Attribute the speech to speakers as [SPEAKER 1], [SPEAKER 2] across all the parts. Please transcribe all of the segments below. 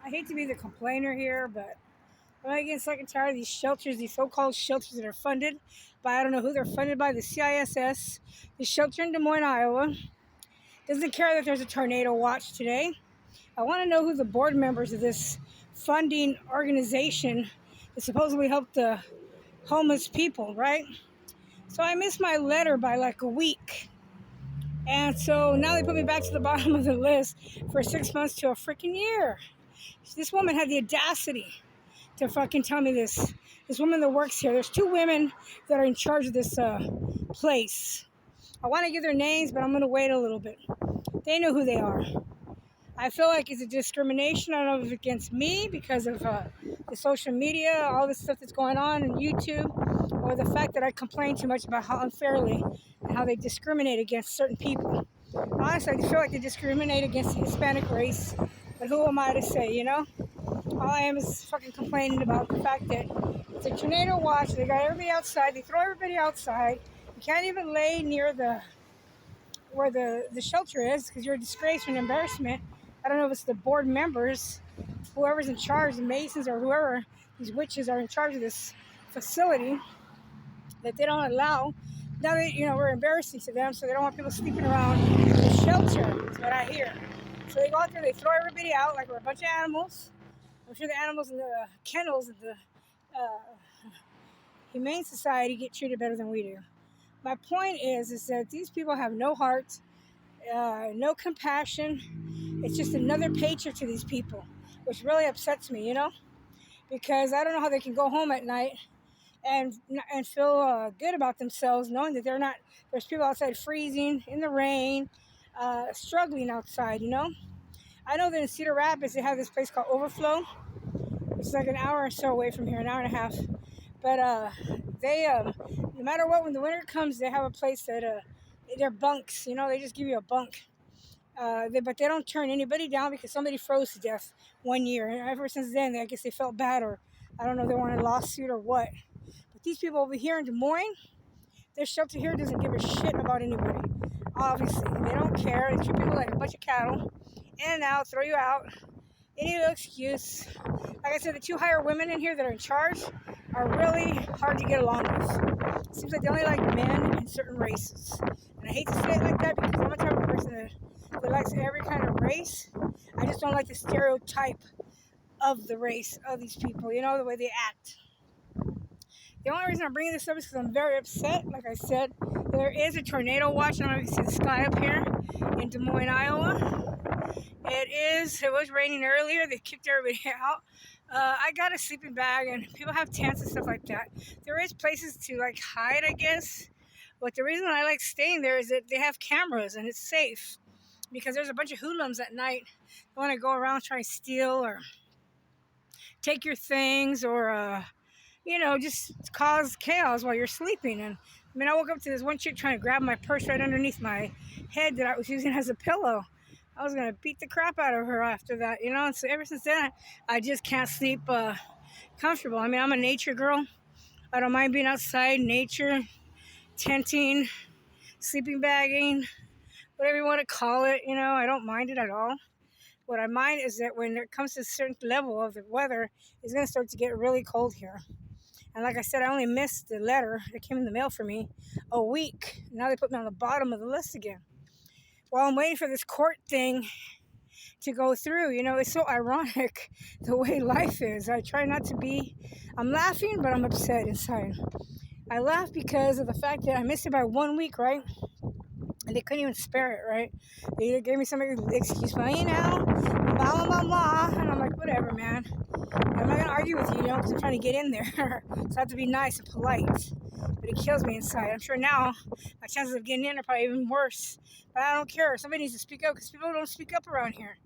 [SPEAKER 1] I hate to be the complainer here, but I'm getting sick and tired of these shelters, these so-called shelters that are funded by I don't know who they're funded by, the CISS. The shelter in Des Moines, Iowa, doesn't care that there's a tornado watch today. I want to know who the board members of this funding organization that supposedly help the homeless people, right? So I missed my letter by like a week. And so now they put me back to the bottom of the list for 6 months to a freaking year. This woman had the audacity to fucking tell me this. This woman that works here. There's two women that are in charge of this place. I want to give their names, but I'm going to wait a little bit. They know who they are. I feel like it's a discrimination. I don't know if it's against me because of the social media, all this stuff that's going on YouTube, or the fact that I complain too much about how unfairly and how they discriminate against certain people. Honestly, I feel like they discriminate against the Hispanic race, but who am I to say, you know? All I am is fucking complaining about the fact that it's a tornado watch. They got everybody outside. They throw everybody outside. You can't even lay near where the shelter is because you're a disgrace or an embarrassment. I don't know if it's the board members, whoever's in charge, the Masons or whoever, these witches are in charge of this facility that they don't allow. Now we're embarrassing to them, so they don't want people sleeping around the shelter, is what I hear. So they go out there, they throw everybody out like we're a bunch of animals. I'm sure the animals in the kennels of the Humane Society get treated better than we do. My point is that these people have no heart, no compassion. It's just another paycheck to these people, which really upsets me, because I don't know how they can go home at night and feel good about themselves, knowing that there's people outside freezing in the rain, struggling outside, I know that in Cedar Rapids, they have this place called Overflow. It's like an hour or so away from here, an hour and a half. But they, no matter what, when the winter comes, they have a place that they're bunks. They just give you a bunk. But they don't turn anybody down because somebody froze to death one year. And ever since then, I guess they felt bad, or I don't know, they wanted a lawsuit or what. But these people over here in Des Moines, their shelter here doesn't give a shit about anybody. Obviously, they don't care. They treat people like a bunch of cattle. In and out, throw you out. Any little excuse. Like I said, the two higher women in here that are in charge are really hard to get along with. It seems like they only like men in certain races. And I hate to say it like that because I'm the type of person that likes every kind of race. I just don't like the stereotype of the race of these people, the way they act. The only reason I'm bringing this up is because I'm very upset. Like I said, there is a tornado watch. I don't know if you can see the sky up here in Des Moines, Iowa. It was raining earlier. They kicked everybody out. I got a sleeping bag, and people have tents and stuff like that. There is places to hide, I guess. But the reason I like staying there is that they have cameras and it's safe. Because there's a bunch of hoodlums at night who want to go around trying to steal or take your things or just cause chaos while you're sleeping. And I woke up to this one chick trying to grab my purse right underneath my head that I was using as a pillow. I was going to beat the crap out of her after that, And so ever since then, I just can't sleep comfortable. I'm a nature girl. I don't mind being outside, nature, tenting, sleeping bagging, whatever you want to call it. I don't mind it at all. What I mind is that when it comes to a certain level of the weather, it's going to start to get really cold here. And like I said, I only missed the letter that came in the mail for me a week. Now they put me on the bottom of the list again. While I'm waiting for this court thing to go through, it's so ironic the way life is. I try not to be, I'm laughing, but I'm upset inside. I laugh because of the fact that I missed it by 1 week, right? And they couldn't even spare it, right? They either gave me some excuse, blah, blah, blah, blah. And I'm like, whatever, man. I'm not going to argue with you, because I'm trying to get in there. So I have to be nice and polite. But it kills me inside. I'm sure now my chances of getting in are probably even worse. But I don't care. Somebody needs to speak up because people don't speak up around here.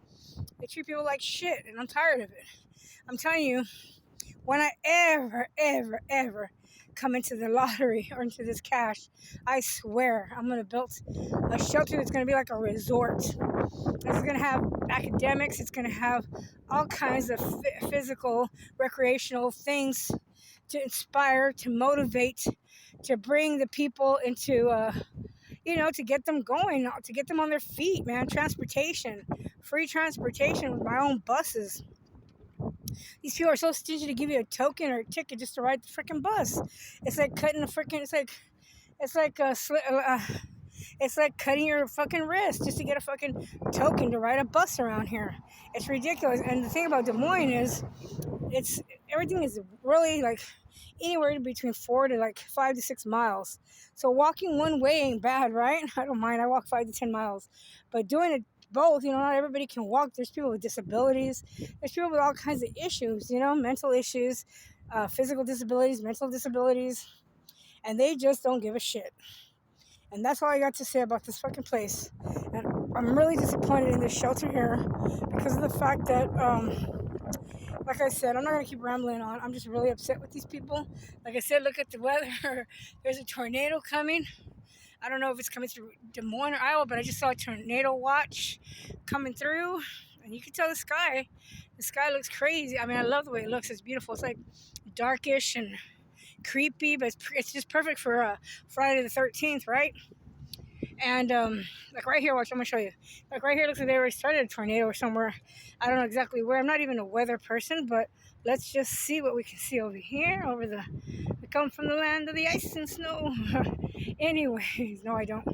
[SPEAKER 1] They treat people like shit, and I'm tired of it. I'm telling you, when I ever come into the lottery or into this cash, I swear I'm going to build a shelter that's going to be like a resort. It's going to have academics. It's going to have all kinds of physical, recreational things to inspire, to motivate, to bring the people into, to get them going, to get them on their feet, man. Transportation, free transportation with my own buses. These people are so stingy to give you a token or a ticket just to ride the freaking bus. It's like cutting a freaking. It's like it's like cutting your fucking wrist just to get a fucking token to ride a bus around here. It's ridiculous. And the thing about Des Moines is, it's everything is really like anywhere between 4 to like 5 to 6 miles. So walking one way ain't bad, right? I don't mind. I walk 5 to 10 miles, but doing it both, not everybody can walk. There's people with disabilities. There's people with all kinds of issues, mental issues, physical disabilities, mental disabilities, and they just don't give a shit. And that's all I got to say about this fucking place. And I'm really disappointed in this shelter here because of the fact that, like I said, I'm not going to keep rambling on. I'm just really upset with these people. Like I said, look at the weather. There's a tornado coming. I don't know if it's coming through Des Moines or Iowa, but I just saw a tornado watch coming through. And you can tell the sky looks crazy. I mean, I love the way it looks. It's beautiful. It's like darkish and creepy, but it's just perfect for Friday the 13th, right? And like right here, watch, I'm gonna show you. Like right here, looks like they already started a tornado or somewhere. I don't know exactly where. I'm not even a weather person, but let's just see what we can see over here. We come from the land of the ice and snow. Anyways, no, I don't.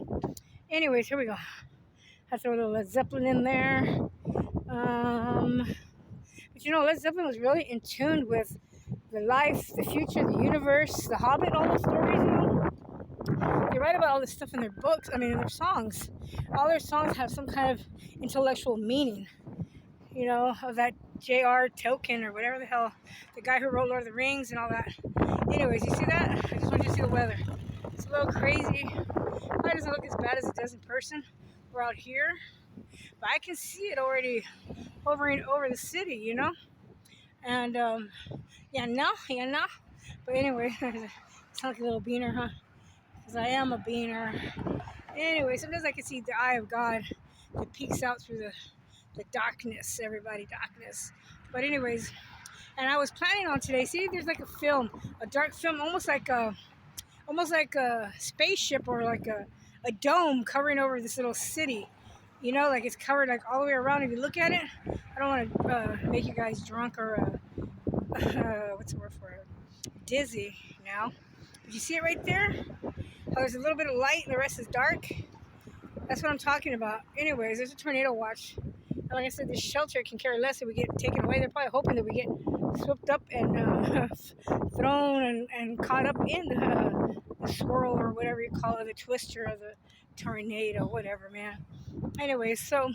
[SPEAKER 1] Anyways, here we go. I throw a little Led Zeppelin in there. But Led Zeppelin was really in tune with the life, the future, the universe, the Hobbit, all those stories, They write about all this stuff in their books, in their songs. All their songs have some kind of intellectual meaning, of that J.R. Tolkien or whatever the hell, the guy who wrote Lord of the Rings and all that. Anyways, you see that? I just want you to see the weather. It's a little crazy. It doesn't look as bad as it does in person. We're out here, but I can see it already hovering over the city, And, yeah, no. But anyway, it's like a little beaner, huh? Because I am a beaner. Anyway, sometimes I can see the eye of God that peeks out through the darkness, darkness. But anyways, and I was planning on today, see, there's like a dark film, almost like a spaceship or like a dome covering over this little city. Like it's covered like all the way around. If you look at it, I don't want to make you guys drunk or what's the word for it? Dizzy now. But you see it right there? How there's a little bit of light and the rest is dark? That's what I'm talking about. Anyways, there's a tornado watch. And like I said, this shelter can care less if we get taken away. They're probably hoping that we get swooped up and thrown and caught up in the swirl or whatever you call it, the twister of the tornado, whatever, man. Anyways, so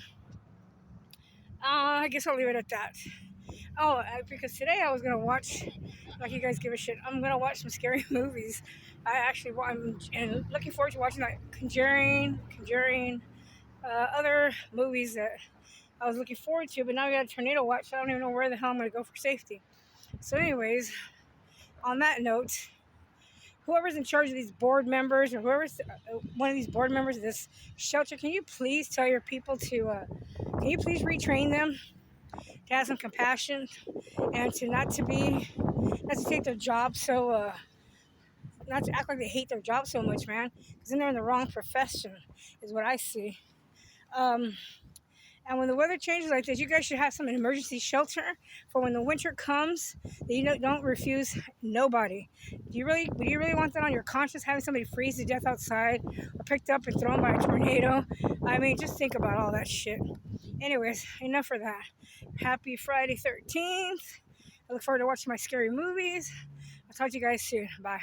[SPEAKER 1] I guess I'll leave it at that. Oh, because today I was going to watch, like you guys give a shit, I'm going to watch some scary movies. I'm looking forward to watching like Conjuring, other movies that I was looking forward to, but now we got a tornado watch, so I don't even know where the hell I'm going to go for safety. So anyways, on that note, whoever's in charge of these board members or whoever's one of these board members of this shelter, can you please tell your people can you please retrain them to have some compassion and not to take their job so, not to act like they hate their job so much, man, because then they're in the wrong profession, is what I see. And when the weather changes like this, you guys should have some emergency shelter for when the winter comes. That don't refuse nobody. Would you really want that on your conscience, having somebody freeze to death outside or picked up and thrown by a tornado? I mean, just think about all that shit. Anyways, enough for that. Happy Friday 13th. I look forward to watching my scary movies. I'll talk to you guys soon. Bye.